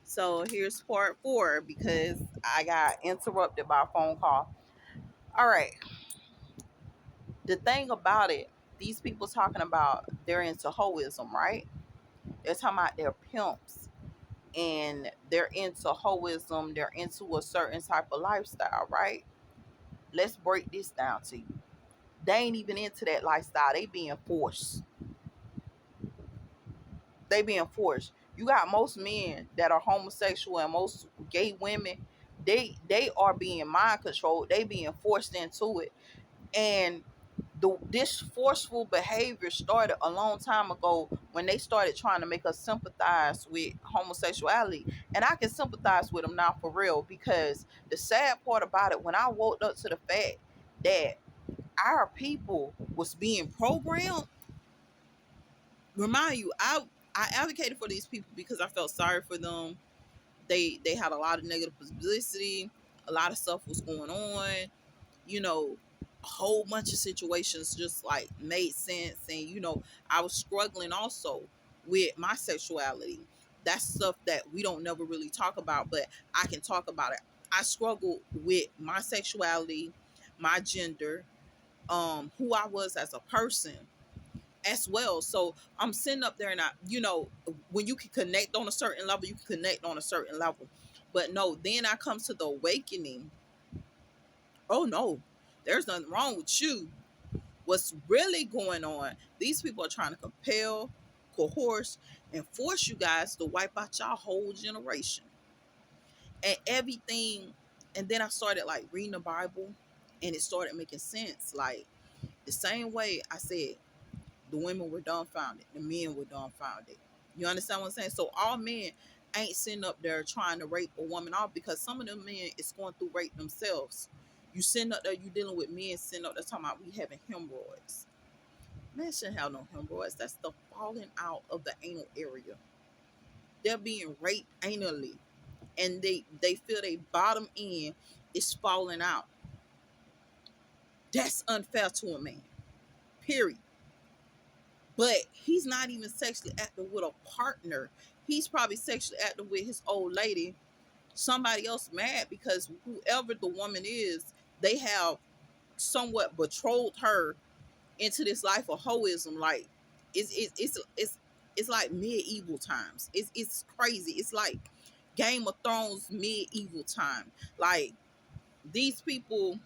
So here's part four because I got interrupted by a phone call. All right. The thing about it, these people talking about they're into hoism, right? They're talking about they're pimps and they're into hoism. They're into a certain type of lifestyle, right? Let's break this down to you. They ain't even into that lifestyle. They being forced. You got most men that are homosexual and most gay women. They are being mind controlled. They being forced into it, and this forceful behavior started a long time ago when they started trying to make us sympathize with homosexuality. And I can sympathize with them now for real, because the sad part about it, when I woke up to the fact that our people was being programmed, remind you, I advocated for these people because I felt sorry for them. They had a lot of negative publicity, a lot of stuff was going on, you know, a whole bunch of situations just like made sense. And I was struggling also with my sexuality. That's stuff that we don't never really talk about, but I can talk about it. I struggled with my sexuality, my gender, who I was as a person as well. So I'm sitting up there and when you can connect on a certain level, you can connect on a certain level. But no, then I come to the awakening. Oh no, there's nothing wrong with you. What's really going on? These people are trying to compel, coerce, and force you guys to wipe out your whole generation and everything. And then I started like reading the Bible, and it started making sense. Like the same way I said, the women were dumbfounded, the men were dumbfounded. You understand what I'm saying? So all men ain't sitting up there trying to rape a woman off, because some of them men is going through rape themselves. You sitting up there, you dealing with men sitting up there talking about we having hemorrhoids. Men shouldn't have no hemorrhoids. That's the falling out of the anal area. They're being raped anally, and they feel they bottom end is falling out. That's unfair to a man. Period. But he's not even sexually active with a partner. He's probably sexually active with his old lady. Somebody else mad because whoever the woman is, they have somewhat betrothed her into this life of hoism. Like it's like medieval times. It's crazy. It's like Game of Thrones medieval time. Like these people,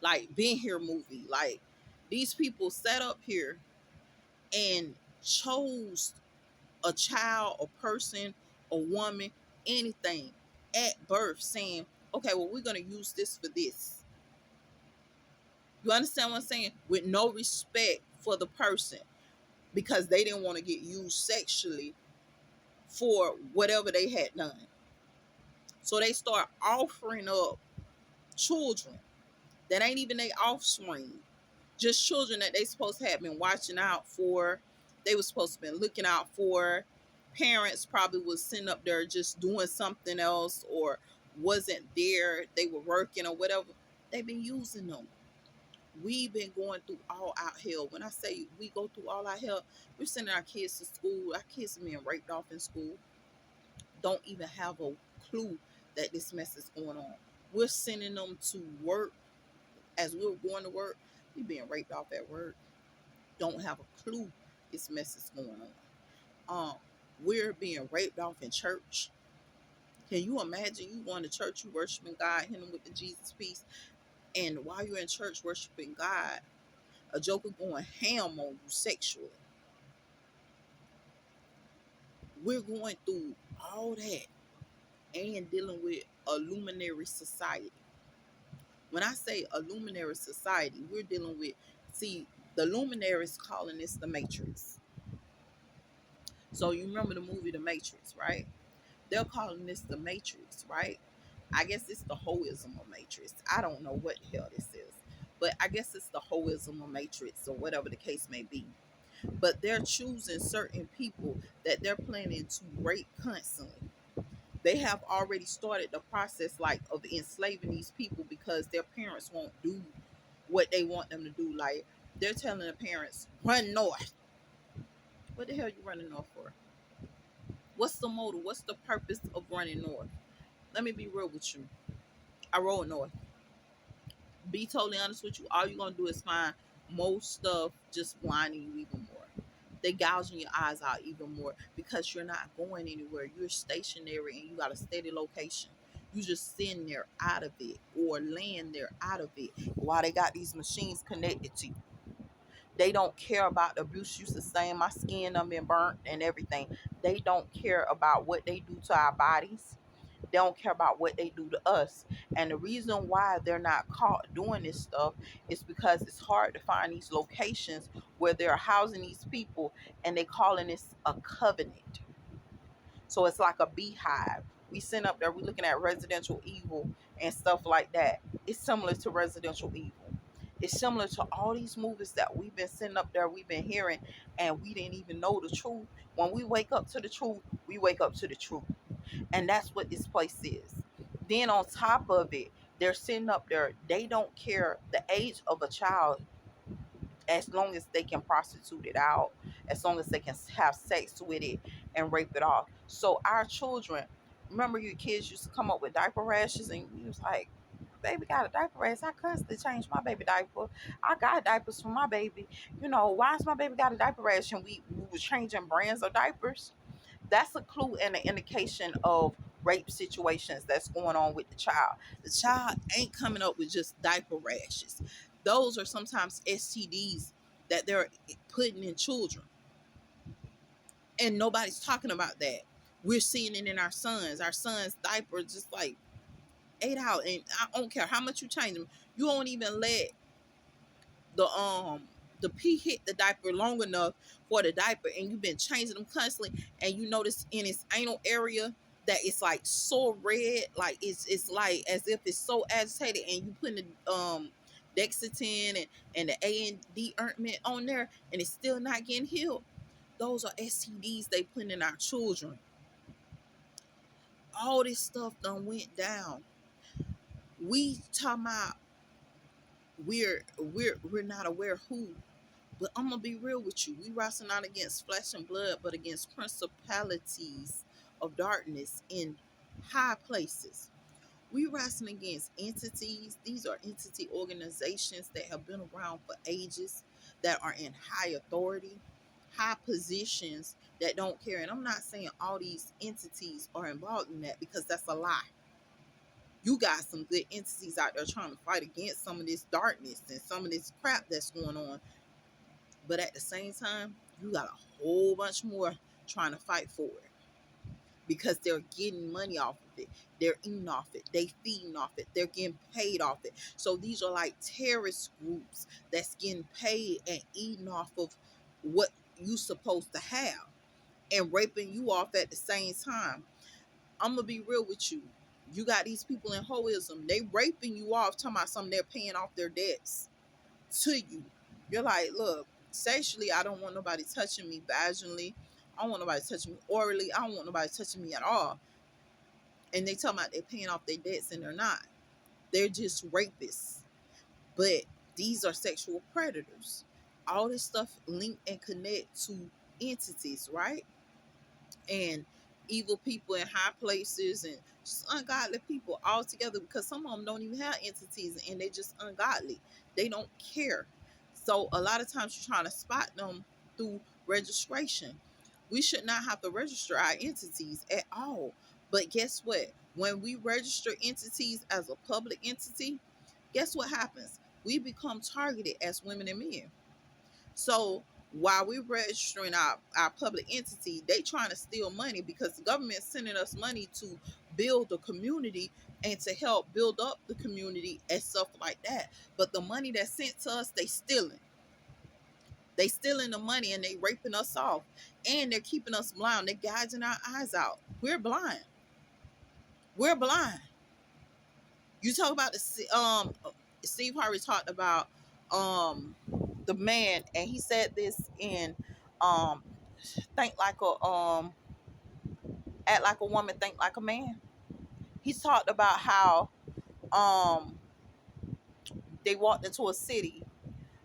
like Ben Here movie. Like these people sat up here and chose a child, a person, a woman, anything at birth, saying, okay, well, we're going to use this for this. You understand what I'm saying? With no respect for the person, because they didn't want to get used sexually for whatever they had done. So they start offering up children that ain't even their offspring, just children that they supposed to have been watching out for. They were supposed to have been looking out for. Parents probably was sitting up there just doing something else, or wasn't there. They were working or whatever. They've been using them. We've been going through all out hell. When I say we go through all out hell, we're sending our kids to school. Our kids are being raped off in school. Don't even have a clue that this mess is going on. We're sending them to work. As we were going to work, we being raped off at work. Don't have a clue this mess is going on. We're being raped off in church. Can you imagine you going to church, you worshiping God, hitting with the Jesus piece, and while you're in church worshiping God, a joker going ham on you sexually? We're going through all that and dealing with a luminary society. When I say a luminary society, we're dealing with, see, the luminaries calling this the Matrix. So you remember the movie The Matrix, right? They're calling this the Matrix, right? I guess it's the hoism of Matrix. I don't know what the hell this is, but I guess it's the hoism of Matrix, or whatever the case may be. But they're choosing certain people that they're planning to rape constantly. They have already started the process, like, of enslaving these people because their parents won't do what they want them to do. Like, they're telling the parents, run north. What the hell you running north for? What's the motive? What's the purpose of running north? Let me be real with you. I rode north. Be totally honest with you. All you're gonna do is find most stuff just blinding you even more. They gouging your eyes out even more because you're not going anywhere. You're stationary and you got a steady location. You just sitting there out of it or laying there out of it while they got these machines connected to you. They don't care about the abuse you sustain. My skin done been burnt and everything. They don't care about what they do to our bodies. They don't care about what they do to us. And the reason why they're not caught doing this stuff is because it's hard to find these locations where they're housing these people and they calling this a covenant. So it's like a beehive. We send up there, we looking at residential evil and stuff like that. It's similar to residential evil. It's similar to all these movies that we've been sending up there, we've been hearing, and we didn't even know the truth. When we wake up to the truth, we wake up to the truth. And that's what this place is. Then on top of it, they're sitting up there. They don't care the age of a child as long as they can prostitute it out, as long as they can have sex with it and rape it off. So our children, remember your kids used to come up with diaper rashes and you was like, baby got a diaper rash. I constantly change my baby diaper. I got diapers for my baby. Why is my baby got a diaper rash? And we were changing brands of diapers. That's a clue and an indication of rape situations that's going on with the child. The child ain't coming up with just diaper rashes. Those are sometimes STDs that they're putting in children. And nobody's talking about that. We're seeing it in our sons. Our sons' diapers just like ate out. And I don't care how much you change them. You won't even let the pee hit the diaper long enough for the diaper, and you've been changing them constantly, and you notice in its anal area that it's like so red, like it's like as if it's so agitated, and you putting the Dexatin and the A&D ointment on there, and it's still not getting healed. Those are STDs they putting in our children. All this stuff done went down. We talking about we're not aware who. But I'm gonna be real with you. We wrestle not against flesh and blood, but against principalities of darkness in high places. We wrestling against entities. These are entity organizations that have been around for ages, that are in high authority, high positions, that don't care. And I'm not saying all these entities are involved in that, because that's a lie. You got some good entities out there trying to fight against some of this darkness and some of this crap that's going on. But at the same time, you got a whole bunch more trying to fight for it, because they're getting money off of it. They're eating off it. They feeding off it. They're getting paid off it. So these are like terrorist groups that's getting paid and eating off of what you supposed to have and raping you off at the same time. I'm going to be real with you. You got these people in hoism. They raping you off, talking about something they're paying off their debts to you. You're like, look, sexually, I don't want nobody touching me vaginally. I don't want nobody touching me orally. I don't want nobody touching me at all. And they talking about they're paying off their debts, and they're not. They're just rapists. But these are sexual predators. All this stuff link and connect to entities, right? And evil people in high places and just ungodly people all together, because some of them don't even have entities and they just ungodly. They don't care. So a lot of times you're trying to spot them through registration. We should not have to register our entities at all. But guess what? When we register entities as a public entity, guess what happens? We become targeted as women and men. So while we're registering our public entity, they trying to steal money, because the government's sending us money to build the community and to help build up the community and stuff like that. But the money that's sent to us, they stealing. They stealing the money and they raping us off. And they're keeping us blind. They're gouging our eyes out. We're blind. We're blind. You talk about Steve Harvey talked about the man, and he said this in think like a act like a woman, think like a man. He talked about how um they walked into a city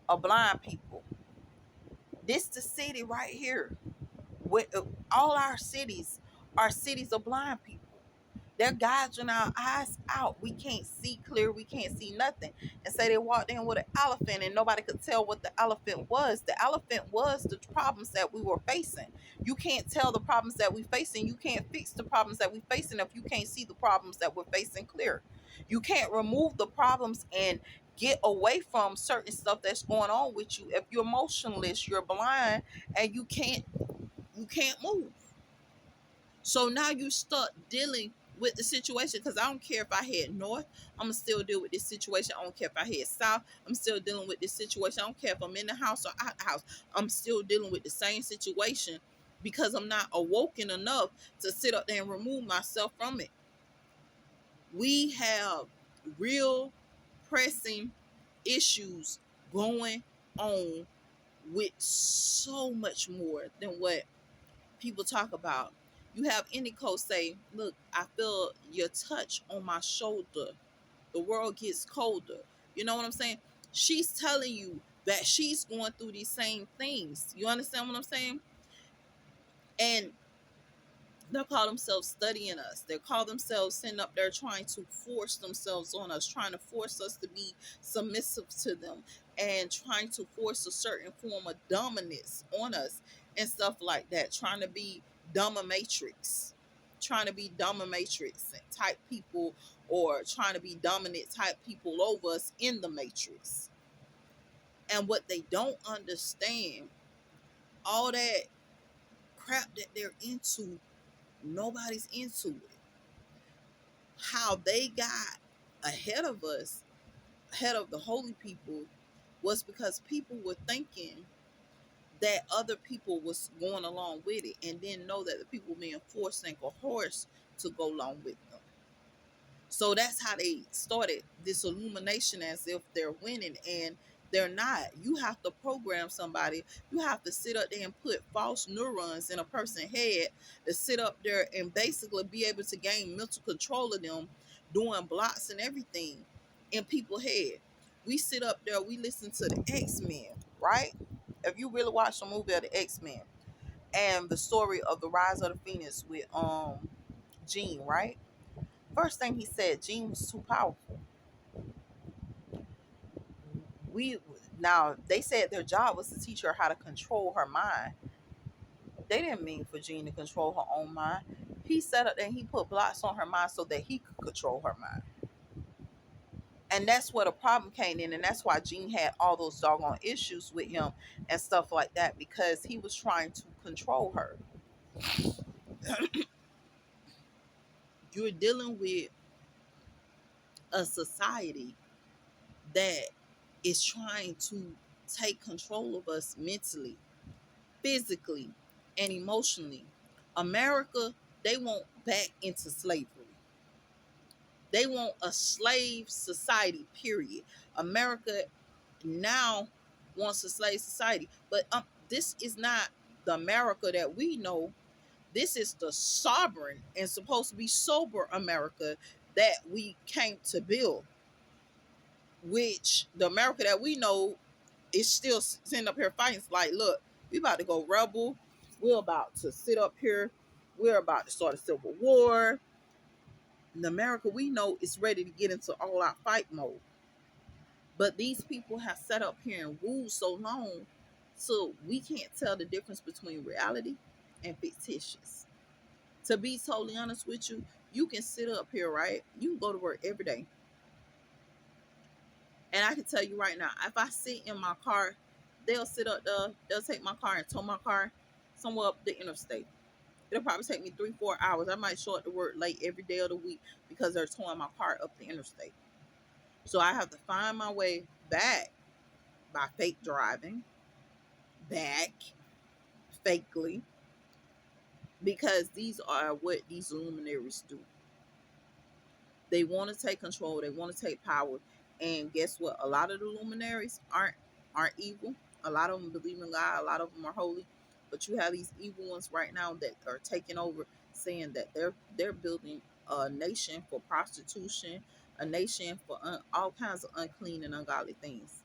of blind people. This the city right here. With all our cities Our cities are blind people. They're gouging our eyes out. We can't see clear. We can't see nothing. And say they walked in with an elephant and nobody could tell what the elephant was. The elephant was the problems that we were facing. You can't tell the problems that we're facing. You can't fix the problems that we're facing if you can't see the problems that we're facing clear. You can't remove the problems and get away from certain stuff that's going on with you if you're motionless, you're blind, and you can't move. So now you start dealing with the situation, because I don't care if I head north, I'm gonna still deal with this situation. I don't care if I head south, I'm still dealing with this situation. I don't care if I'm in the house or out the house, I'm still dealing with the same situation, because I'm not awoken enough to sit up there and remove myself from it. We have real pressing issues going on with so much more than what people talk about. You have any coach say, "Look, I feel your touch on my shoulder. The world gets colder." You know what I'm saying? She's telling you that she's going through these same things. You understand what I'm saying? And they'll call themselves studying us. They call themselves sitting up there trying to force themselves on us, trying to force us to be submissive to them, and trying to force a certain form of dominance on us and stuff like that, trying to be dominatrix, trying to be dominatrix type people, or trying to be dominant type people over us in the matrix. And what they don't understand, all that crap that they're into, nobody's into it. How they got ahead of us, ahead of the holy people, was because people were thinking that other people was going along with it and didn't know that the people were being forced and coerced to go along with them. So that's how they started this illumination as if they're winning, and they're not. You have to program somebody. You have to sit up there and put false neurons in a person's head to sit up there and basically be able to gain mental control of them, doing blocks and everything in people's head. We sit up there, we listen to the X-Men, right? If you really watch the movie of the X-Men and the story of the Rise of the Phoenix with Jean, right? First thing he said, Jean was too powerful. We Now they said their job was to teach her how to control her mind. They didn't mean for Jean to control her own mind. He set up and he put blocks on her mind so that he could control her mind. And that's where the problem came in, and that's why Jean had all those doggone issues with him and stuff like that, because he was trying to control her. You're dealing with a society that is trying to take control of us mentally, physically, and emotionally. America, they want back into slavery. They want a slave society, period. America now wants a slave society. But this is not the America that we know. This is the sovereign and supposed to be sober America that we came to build. Which the America that we know is still sitting up here fighting. It's like, look, we about to go rebel. We're about to sit up here. We're about to start a civil war. The America we know is ready to get into all-out fight mode. But these people have sat up here and ruled so long, so we can't tell the difference between reality and fictitious. To be totally honest with you, you can sit up here, right? You can go to work every day. And I can tell you right now, if I sit in my car, they'll sit up there, they'll take my car and tow my car somewhere up the interstate. It'll probably take me 3-4 hours. I might show up to work late every day of the week because they're towing my car up the interstate. So I have to find my way back by fake driving, back fakely, because these are what these luminaries do. They want to take control. They want to take power. And guess what? A lot of the luminaries aren't evil. A lot of them believe in God. A lot of them are holy. But you have these evil ones right now that are taking over, saying that they're building a nation for prostitution, a nation for all kinds of unclean and ungodly things.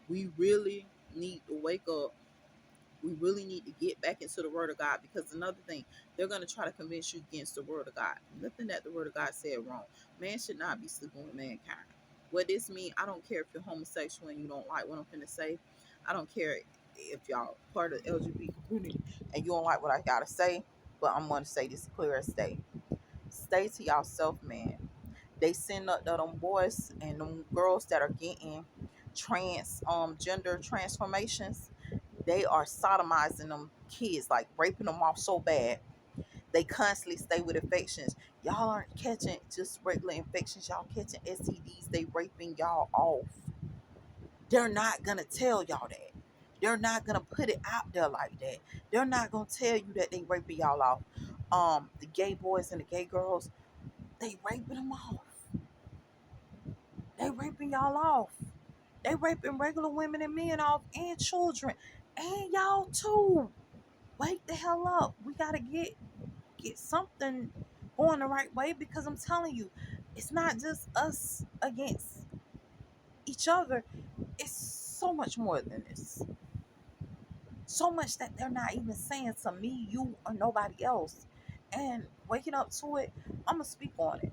We really need to wake up We really need to get back into the word of God, because another thing, they're going to try to convince you against the word of God. Nothing that the word of God said wrong. Man should not be sleeping with mankind. What this mean, I don't care if you're homosexual and you don't like what I'm going to say. I don't care if y'all part of the LGBT community and you don't like what I got to say. But I'm going to say this clear as day. Stay to yourself, man. They send up them boys and them girls that are getting gender transformations. They are sodomizing them kids, like raping them off so bad. They constantly stay with infections. Y'all aren't catching just regular infections. Y'all catching STDs. They raping y'all off. They're not gonna tell y'all that. They're not gonna put it out there like that. They're not gonna tell you that they raping y'all off. The gay boys and the gay girls, they raping them off. They raping y'all off. They raping regular women and men off, and children, and y'all too. Wake the hell up. We gotta get something going the right way, because I'm telling you, it's not just us against each other. It's so much more than this. So much that they're not even saying to me, you, or nobody else. And waking up to it, I'm gonna speak on it.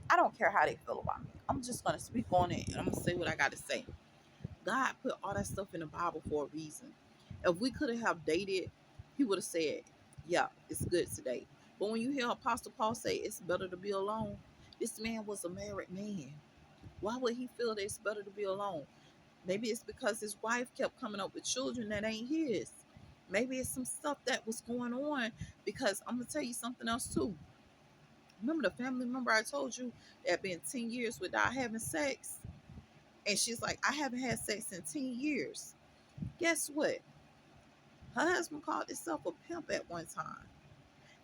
I don't care how they feel about me. I'm just gonna speak on it, and I'm gonna say what I gotta say. God put all that stuff in the Bible for a reason. If we could have dated, he would have said, yeah, it's good today. But when you hear Apostle Paul say it's better to be alone, this man was a married man. Why would he feel that it's better to be alone? Maybe it's because his wife kept coming up with children that ain't his. Maybe it's some stuff that was going on, because I'm going to tell you something else too. Remember the family member I told you that been 10 years without having sex? And she's like, I haven't had sex in 10 years. Guess what? Her husband called himself a pimp at one time.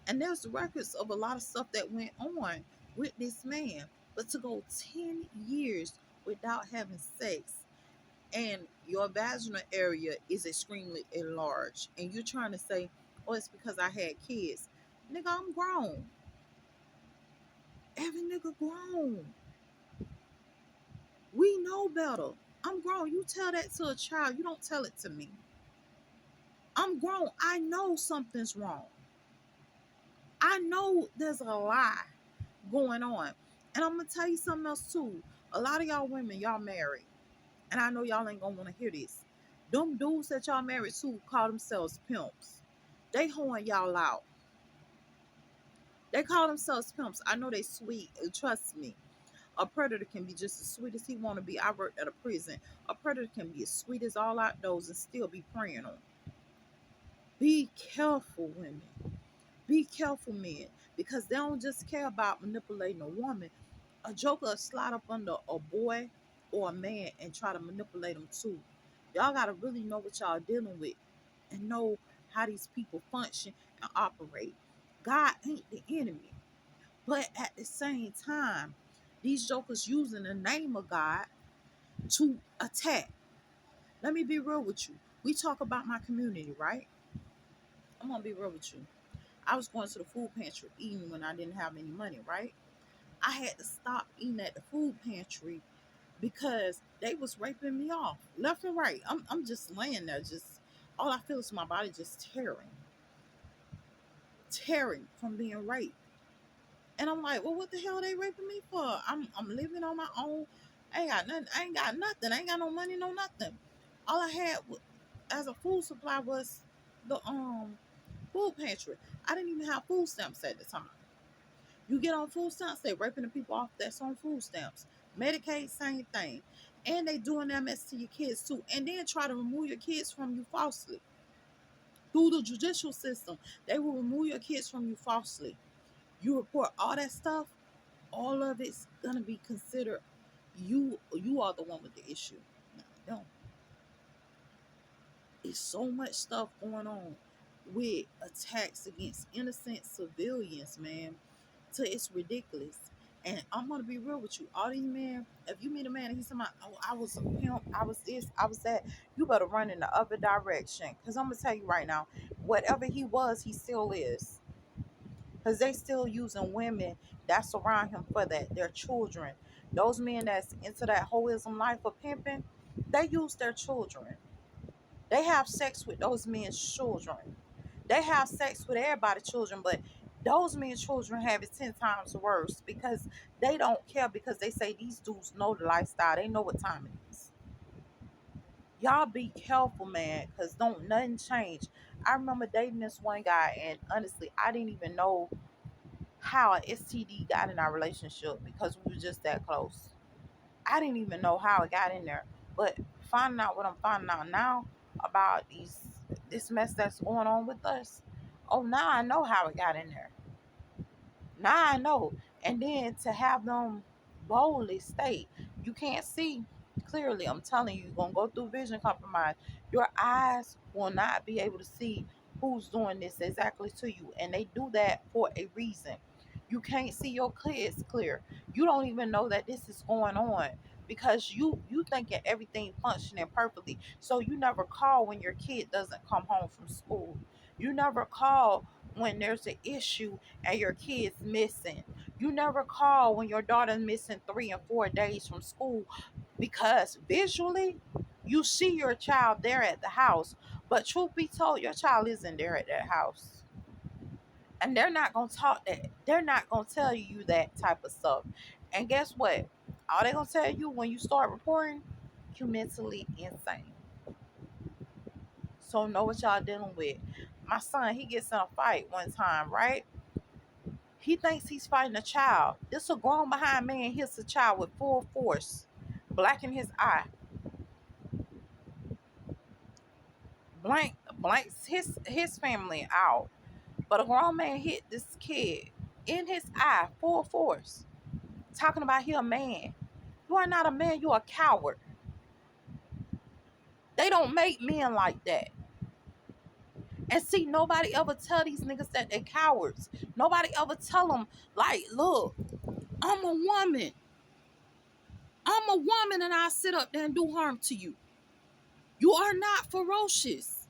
And there's records of a lot of stuff that went on with this man. But to go 10 years without having sex, and your vaginal area is extremely enlarged, and you're trying to say, oh, it's because I had kids. Nigga, I'm grown. Every nigga grown. We know better. I'm grown. You tell that to a child. You don't tell it to me. I'm grown. I know something's wrong. I know there's a lie going on. And I'm going to tell you something else too. A lot of y'all women, y'all married. And I know y'all ain't going to want to hear this. Them dudes that y'all married to call themselves pimps. They horn y'all out. They call themselves pimps. I know they sweet. Trust me. A predator can be just as sweet as he want to be. I worked at a prison. A predator can be as sweet as all outdoors and still be preying on. Be careful, women. Be careful, men. Because they don't just care about manipulating a woman. A joker will slide up under a boy or a man and try to manipulate them too. Y'all got to really know what y'all dealing with and know how these people function and operate. God ain't the enemy. But at the same time, these jokers using the name of God to attack. Let me be real with you. We talk about my community, right? I'm going to be real with you. I was going to the food pantry eating when I didn't have any money, right? I had to stop eating at the food pantry because they was raping me off left and right. I'm just laying there, just all I feel is my body just tearing from being raped. And I'm like, well, what the hell are they raping me for? I'm living on my own. I ain't got nothing. I ain't got nothing. I ain't got no money, no nothing. All I had as a food supply was the food pantry. I didn't even have food stamps at the time. You get on food stamps, they raping the people off that's on food stamps. Medicaid, same thing. And they doing that mess to your kids too. And then try to remove your kids from you falsely. Through the judicial system, they will remove your kids from you falsely. You report all that stuff, all of it's gonna be considered you are the one with the issue. No, don't. It's so much stuff going on with attacks against innocent civilians, man. So it's ridiculous. And I'm gonna be real with you. All these men, if you meet a man and he's talking about, oh, I was a pimp, I was this, I was that, you better run in the other direction. Cause I'm gonna tell you right now, whatever he was, he still is. Cause they still using women that surround him for that, their children. Those men that's into that holism life of pimping, they use their children. They have sex with those men's children. They have sex with everybody's children, but those men's children have it 10 times worse because they don't care, because they say these dudes know the lifestyle. They know what time it is. Y'all be careful, man, because don't nothing change. I remember dating this one guy, and honestly, I didn't even know how an STD got in our relationship because we were just that close. I didn't even know how it got in there. But finding out what I'm finding out now about this mess that's going on with us, oh, now I know how it got in there. Now I know. And then to have them boldly state, you can't see clearly. I'm telling you, you're going to go through vision compromise. Your eyes will not be able to see who's doing this exactly to you. And they do that for a reason. You can't see your kids clear. You don't even know that this is going on because you thinking everything functioning perfectly. So you never call when your kid doesn't come home from school. You never call when there's an issue and your kid's missing. You never call when your daughter's missing 3 and 4 days from school because visually you see your child there at the house. But truth be told, your child isn't there at that house. And they're not gonna talk that. They're not gonna tell you that type of stuff. And guess what? All they're gonna tell you when you start reporting, you mentally insane. So know what y'all dealing with. My son, he gets in a fight one time, right? He thinks he's fighting a child. This a grown behind man hits a child with full force, blacking his eye, blanks his family out. But a grown man hit this kid in his eye, full force, talking about he a man. You are not a man. You are a coward. They don't make men like that. And see, nobody ever tell these niggas that they cowards. Nobody ever tell them, like, look, I'm a woman. I'm a woman and I sit up there and do harm to you. You are not ferocious.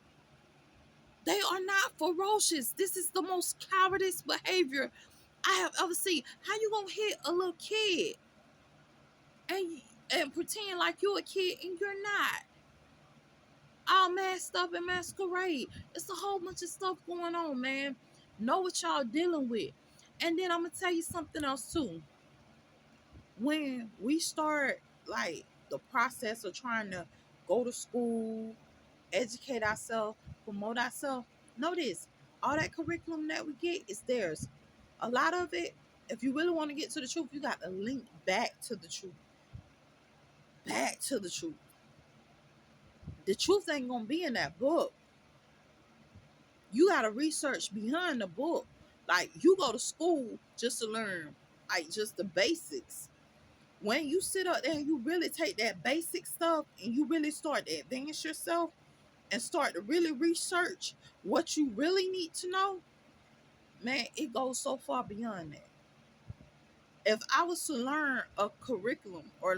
They are not ferocious. This is the most cowardice behavior I have ever seen. How you gonna hit a little kid and pretend like you're a kid and you're not? All masked up and masquerade. It's a whole bunch of stuff going on, man. Know what y'all dealing with. And then I'm gonna tell you something else too. When we start like the process of trying to go to school, educate ourselves, promote ourselves, know this. All that curriculum that we get is theirs. A lot of it, if you really want to get to the truth, you got to link back to the truth. Back to the truth. The truth ain't gonna be in that book. You gotta research behind the book. Like you go to school just to learn like just the basics. When you sit up there and you really take that basic stuff and you really start to advance yourself and start to really research what you really need to know, man, it goes so far beyond that. If I was to learn a curriculum or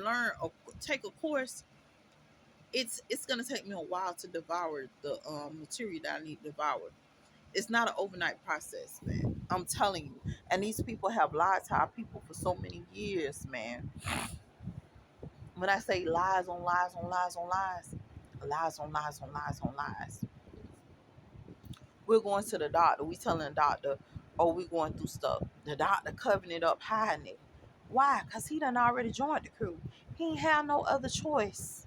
take a course, it's gonna take me a while to devour the material that I need to devour. It's not an overnight process, man. I'm telling you. And these people have lied to our people for so many years, man. When I say lies on lies on lies on lies, lies on lies on lies on lies. We're going to the doctor. We telling the doctor, oh, we're going through stuff. The doctor covering it up, hiding it. Why? Because he done already joined the crew. He ain't have no other choice.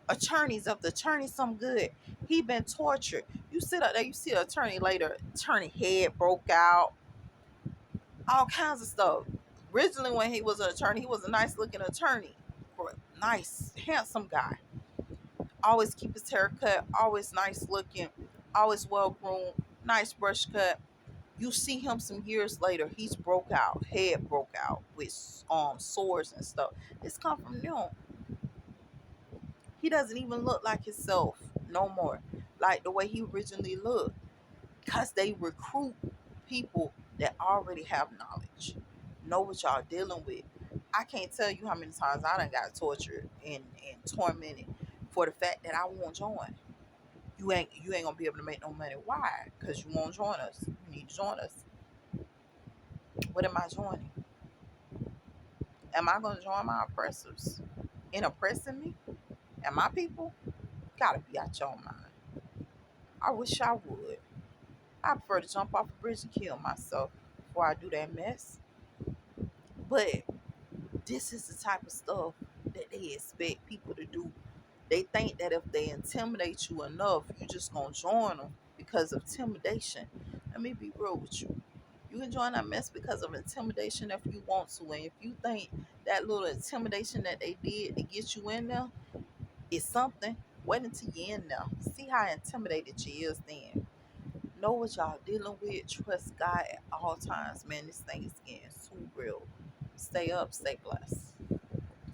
Attorneys, if the attorney's some good, he been tortured. You sit up there, you see the attorney later, attorney head broke out, all kinds of stuff. Originally, when he was an attorney, he was a nice looking attorney, nice, handsome guy. Always keep his hair cut, always nice looking, always well groomed, nice brush cut. You see him some years later, he's broke out, head broke out with sores and stuff. This come from them. He doesn't even look like himself no more, like the way he originally looked, because they recruit people that already have knowledge, know what y'all dealing with. I can't tell you how many times I done got tortured and tormented for the fact that I won't join. You ain't gonna be able to make no money. Why? Because you won't join us. You need to join us. What am I joining? Am I gonna join my oppressors in oppressing me and my people? Gotta be out your mind. I wish I would. I prefer to jump off a bridge and kill myself before I do that mess. But this is the type of stuff that they expect people to do. They think that if they intimidate you enough, you just gonna join them because of intimidation. Let me be real with you. You can join that mess because of intimidation if you want to. And if you think that little intimidation that they did to get you in there is something, wait until you're in there. See how intimidated you is then. Know what y'all dealing with. Trust God at all times. Man, this thing is getting too real. Stay up, stay blessed.